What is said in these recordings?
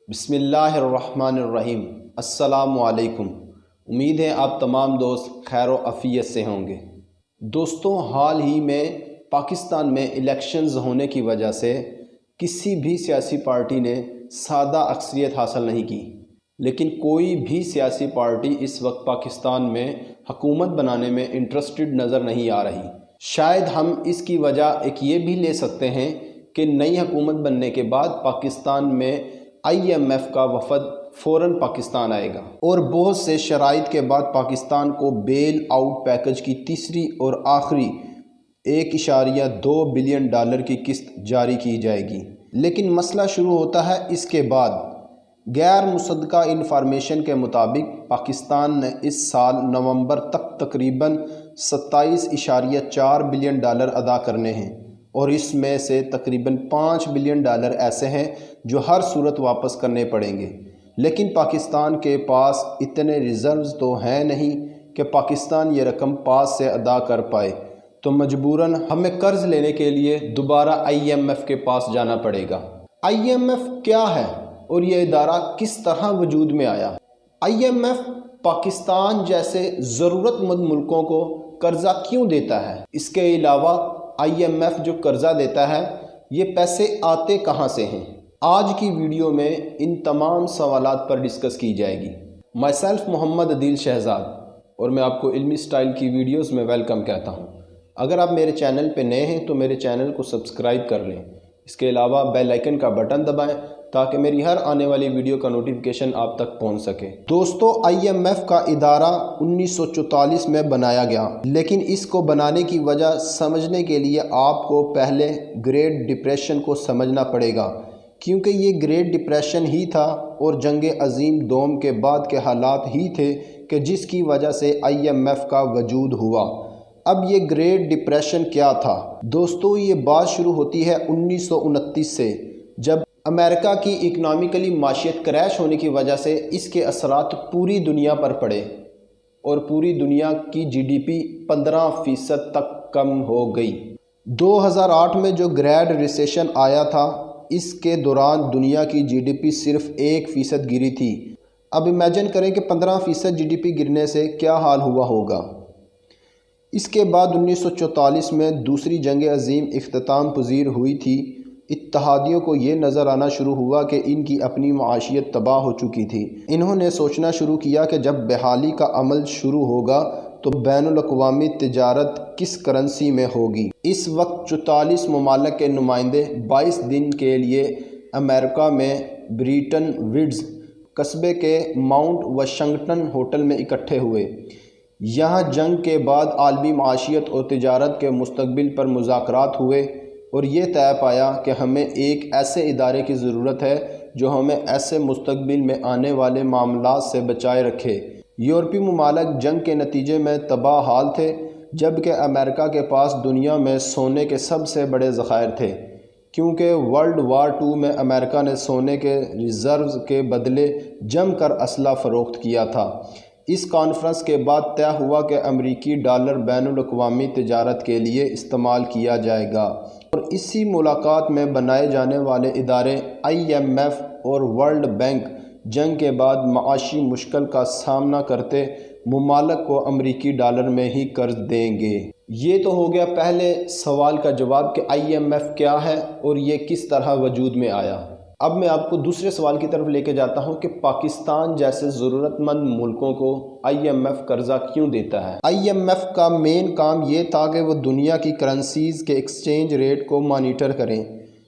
بسم اللہ الرحمن الرحیم۔ السلام علیکم۔ امید ہے آپ تمام دوست خیر و عافیت سے ہوں گے۔ دوستوں، حال ہی میں پاکستان میں الیکشنز ہونے کی وجہ سے کسی بھی سیاسی پارٹی نے سادہ اکثریت حاصل نہیں کی، لیکن کوئی بھی سیاسی پارٹی اس وقت پاکستان میں حکومت بنانے میں انٹرسٹڈ نظر نہیں آ رہی۔ شاید ہم اس کی وجہ ایک یہ بھی لے سکتے ہیں کہ نئی حکومت بننے کے بعد پاکستان میں IMF کا وفد فوراً پاکستان آئے گا اور بہت سے شرائط کے بعد پاکستان کو بیل آؤٹ پیکج کی تیسری اور آخری $1.2 بلین کی قسط جاری کی جائے گی۔ لیکن مسئلہ شروع ہوتا ہے اس کے بعد۔ غیر مصدقہ انفارمیشن کے مطابق پاکستان نے اس سال نومبر تک تقریباً $27.4 بلین ادا کرنے ہیں، اور اس میں سے تقریباً $5 بلین ایسے ہیں جو ہر صورت واپس کرنے پڑیں گے۔ لیکن پاکستان کے پاس اتنے ریزروز تو ہیں نہیں کہ پاکستان یہ رقم پاس سے ادا کر پائے، تو مجبوراً ہمیں قرض لینے کے لیے دوبارہ IMF کے پاس جانا پڑے گا۔ IMF کیا ہے اور یہ ادارہ کس طرح وجود میں آیا؟ IMF پاکستان جیسے ضرورت مند ملکوں کو قرضہ کیوں دیتا ہے؟ اس کے علاوہ IMF جو قرضہ دیتا ہے یہ پیسے آتے کہاں سے ہیں؟ آج کی ویڈیو میں ان تمام سوالات پر ڈسکس کی جائے گی۔ مائی سیلف محمد عدیل شہزاد، اور میں آپ کو علمی سٹائل کی ویڈیوز میں ویلکم کہتا ہوں۔ اگر آپ میرے چینل پہ نئے ہیں تو میرے چینل کو سبسکرائب کر لیں۔ اس کے علاوہ بیل آئیکن کا بٹن دبائیں تاکہ میری ہر آنے والی ویڈیو کا نوٹیفیکیشن آپ تک پہنچ سکے۔ دوستو، IMF کا ادارہ 1944 میں بنایا گیا، لیکن اس کو بنانے کی وجہ سمجھنے کے لیے آپ کو پہلے گریٹ ڈپریشن کو سمجھنا پڑے گا، کیونکہ یہ گریٹ ڈپریشن ہی تھا اور جنگ عظیم دوم کے بعد کے حالات ہی تھے کہ جس کی وجہ سے IMF کا وجود ہوا۔ اب یہ گریٹ ڈپریشن کیا تھا؟ دوستو، یہ بات شروع ہوتی ہے 1929 سے، جب امریکہ کی اکنامیکلی معیشت کریش ہونے کی وجہ سے اس کے اثرات پوری دنیا پر پڑے اور پوری دنیا کی GDP 15% تک کم ہو گئی۔ 2008 میں جو گریٹ ریسیشن آیا تھا، اس کے دوران دنیا کی GDP صرف 1% گری تھی۔ اب امیجن کریں کہ 15% GDP گرنے سے کیا حال ہوا ہوگا۔ اس کے بعد 1944 میں دوسری جنگ عظیم اختتام پذیر ہوئی تھی۔ اتحادیوں کو یہ نظر آنا شروع ہوا کہ ان کی اپنی معیشت تباہ ہو چکی تھی۔ انہوں نے سوچنا شروع کیا کہ جب بحالی کا عمل شروع ہوگا تو بین الاقوامی تجارت کس کرنسی میں ہوگی۔ اس وقت 44 ممالک کے نمائندے 22 دن کے لیے امریکہ میں بریٹن وڈز قصبے کے ماؤنٹ واشنگٹن ہوٹل میں اکٹھے ہوئے۔ یہاں جنگ کے بعد عالمی معیشت اور تجارت کے مستقبل پر مذاکرات ہوئے اور یہ طے پایا کہ ہمیں ایک ایسے ادارے کی ضرورت ہے جو ہمیں ایسے مستقبل میں آنے والے معاملات سے بچائے رکھے۔ یورپی ممالک جنگ کے نتیجے میں تباہ حال تھے، جبکہ امریکہ کے پاس دنیا میں سونے کے سب سے بڑے ذخائر تھے، کیونکہ ورلڈ وار 2 میں امریکہ نے سونے کے ریزروز کے بدلے جم کر اسلحہ فروخت کیا تھا۔ اس کانفرنس کے بعد طے ہوا کہ امریکی ڈالر بین الاقوامی تجارت کے لیے استعمال کیا جائے گا، اور اسی ملاقات میں بنائے جانے والے ادارے IMF اور ورلڈ بینک جنگ کے بعد معاشی مشکل کا سامنا کرتے ممالک کو امریکی ڈالر میں ہی قرض دیں گے۔ یہ تو ہو گیا پہلے سوال کا جواب کہ IMF کیا ہے اور یہ کس طرح وجود میں آیا۔ اب میں آپ کو دوسرے سوال کی طرف لے کے جاتا ہوں کہ پاکستان جیسے ضرورت مند ملکوں کو IMF قرضہ کیوں دیتا ہے؟ IMF کا مین کام یہ تھا کہ وہ دنیا کی کرنسیز کے ایکسچینج ریٹ کو مانیٹر کریں،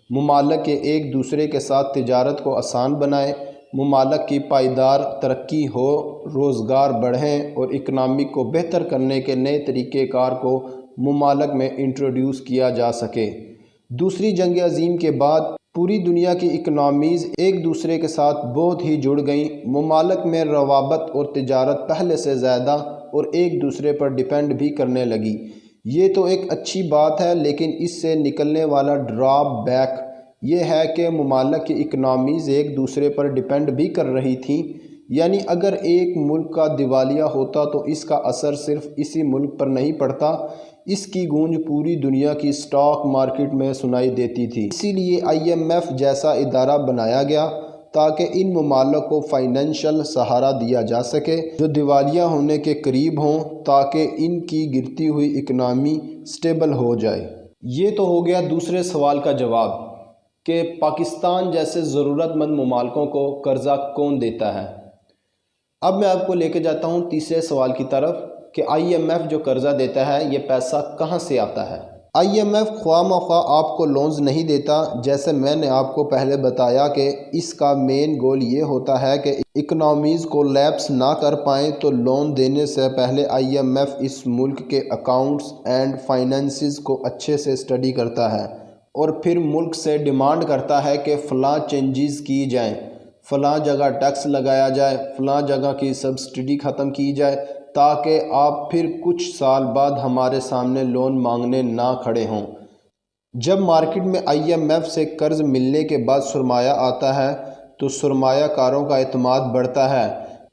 ممالک کے ایک دوسرے کے ساتھ تجارت کو آسان بنائیں، ممالک کی پائیدار ترقی ہو، روزگار بڑھیں اور اکنامی کو بہتر کرنے کے نئے طریقہ کار کو ممالک میں انٹروڈیوس کیا جا سکے۔ دوسری جنگ عظیم کے بعد پوری دنیا کی اکنامیز ایک دوسرے کے ساتھ بہت ہی جڑ گئیں، ممالک میں روابط اور تجارت پہلے سے زیادہ اور ایک دوسرے پر ڈیپینڈ بھی کرنے لگی۔ یہ تو ایک اچھی بات ہے، لیکن اس سے نکلنے والا ڈرا بیک یہ ہے کہ ممالک کی اکنامیز ایک دوسرے پر ڈیپینڈ بھی کر رہی تھیں، یعنی اگر ایک ملک کا دیوالیہ ہوتا تو اس کا اثر صرف اسی ملک پر نہیں پڑتا، اس کی گونج پوری دنیا کی سٹاک مارکیٹ میں سنائی دیتی تھی۔ اسی لیے IMF جیسا ادارہ بنایا گیا تاکہ ان ممالک کو فائنینشل سہارا دیا جا سکے جو دیوالیہ ہونے کے قریب ہوں، تاکہ ان کی گرتی ہوئی اکنامی سٹیبل ہو جائے۔ یہ تو ہو گیا دوسرے سوال کا جواب کہ پاکستان جیسے ضرورت مند ممالکوں کو قرضہ کون دیتا ہے۔ اب میں آپ کو لے کے جاتا ہوں تیسرے سوال کی طرف کہ آئی ایم ایف جو قرضہ دیتا ہے یہ پیسہ کہاں سے آتا ہے۔ آئی ایم ایف خواہ مخواہ آپ کو لونز نہیں دیتا، جیسے میں نے آپ کو پہلے بتایا کہ اس کا مین گول یہ ہوتا ہے کہ اکنامیز کو لیپس نہ کر پائیں، تو لون دینے سے پہلے آئی ایم ایف اس ملک کے اکاؤنٹس اینڈ فائنینسز کو اچھے سے اسٹڈی کرتا ہے اور پھر ملک سے ڈیمانڈ کرتا ہے کہ فلاں چینجز کی جائیں، فلاں جگہ ٹیکس لگایا جائے، فلاں جگہ کی سبسڈی ختم کی جائے، تاکہ آپ پھر کچھ سال بعد ہمارے سامنے لون مانگنے نہ کھڑے ہوں۔ جب مارکیٹ میں آئی ایم ایف سے قرض ملنے کے بعد سرمایہ آتا ہے تو سرمایہ کاروں کا اعتماد بڑھتا ہے،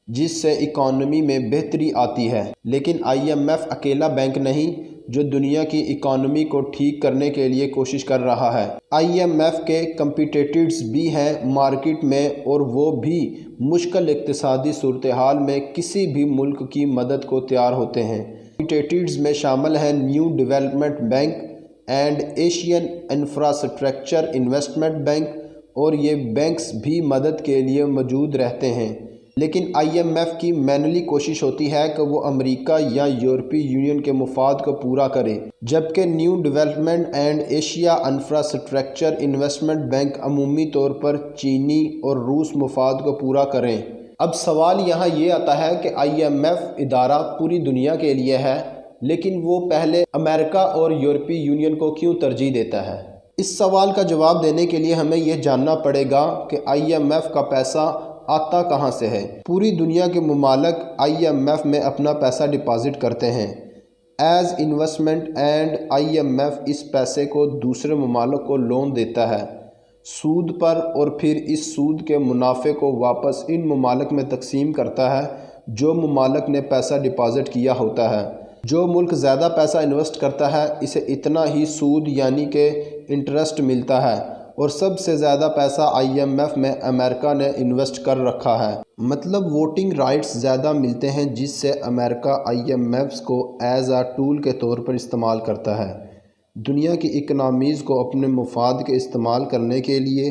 جس سے اکانومی میں بہتری آتی ہے۔ لیکن آئی ایم ایف اکیلا بینک نہیں جو دنیا کی اکانومی کو ٹھیک کرنے کے لیے کوشش کر رہا ہے۔ آئی ایم ایف کے کمپیٹیٹرز بھی ہیں مارکیٹ میں، اور وہ بھی مشکل اقتصادی صورتحال میں کسی بھی ملک کی مدد کو تیار ہوتے ہیں۔ کمپیٹیٹرز میں شامل ہیں new development bank and Asian infrastructure investment bank, اور یہ بینکس بھی مدد کے لیے موجود رہتے ہیں۔ لیکن آئی ایم ایف کی مینلی کوشش ہوتی ہے کہ وہ امریکہ یا یورپی یونین کے مفاد کو پورا کرے، جبکہ new development and Asia infrastructure investment bank عمومی طور پر چینی اور روس مفاد کو پورا کریں۔ اب سوال یہاں یہ آتا ہے کہ آئی ایم ایف ادارہ پوری دنیا کے لیے ہے، لیکن وہ پہلے امریکہ اور یورپی یونین کو کیوں ترجیح دیتا ہے؟ اس سوال کا جواب دینے کے لیے ہمیں یہ جاننا پڑے گا کہ آئی ایم ایف کا پیسہ آتا کہاں سے ہے۔ پوری دنیا کے ممالک آئی ایم ایف میں اپنا پیسہ ڈپازٹ کرتے ہیں as investment, and I M F اس پیسے کو دوسرے ممالک کو لون دیتا ہے سود پر، اور پھر اس سود کے منافع کو واپس ان ممالک میں تقسیم کرتا ہے جو ممالک نے پیسہ ڈپازٹ کیا ہوتا ہے۔ جو ملک زیادہ پیسہ انویسٹ کرتا ہے اسے اتنا ہی سود یعنی کہ انٹرسٹ ملتا ہے، اور سب سے زیادہ پیسہ آئی ایم ایف میں امریکہ نے انویسٹ کر رکھا ہے۔ مطلب ووٹنگ رائٹس زیادہ ملتے ہیں، جس سے امریکہ آئی ایم ایف کو ایز اے ٹول کے طور پر استعمال کرتا ہے دنیا کی اکنامیز کو اپنے مفاد کے استعمال کرنے کے لیے،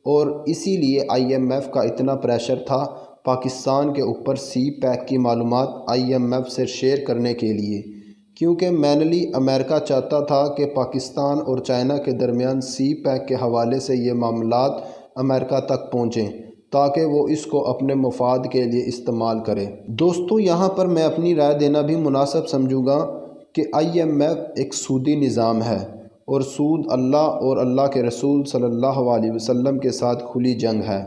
اور اسی لیے آئی ایم ایف کا اتنا پریشر تھا پاکستان کے اوپر سی پیک کی معلومات آئی ایم ایف سے شیئر کرنے کے لیے، کیونکہ مینلی امریکہ چاہتا تھا کہ پاکستان اور چائنا کے درمیان سی پیک کے حوالے سے یہ معاملات امریکہ تک پہنچیں تاکہ وہ اس کو اپنے مفاد کے لیے استعمال کرے۔ دوستو، یہاں پر میں اپنی رائے دینا بھی مناسب سمجھوں گا کہ آئی ایم ایف ایک سودی نظام ہے، اور سود اللہ اور اللہ کے رسول صلی اللہ علیہ وسلم کے ساتھ کھلی جنگ ہے،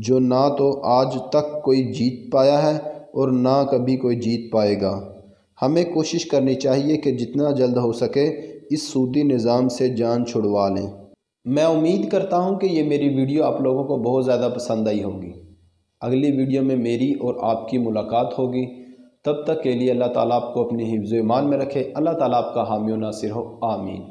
جو نہ تو آج تک کوئی جیت پایا ہے اور نہ کبھی کوئی جیت پائے گا۔ ہمیں کوشش کرنی چاہیے کہ جتنا جلد ہو سکے اس سودی نظام سے جان چھڑوا لیں۔ میں امید کرتا ہوں کہ یہ میری ویڈیو آپ لوگوں کو بہت زیادہ پسند آئی ہوگی۔ اگلی ویڈیو میں میری اور آپ کی ملاقات ہوگی۔ تب تک کے لیے اللہ تعالیٰ آپ کو اپنی حفظ و ایمان میں رکھے۔ اللہ تعالیٰ آپ کا حامی و ناصر ہو، آمین۔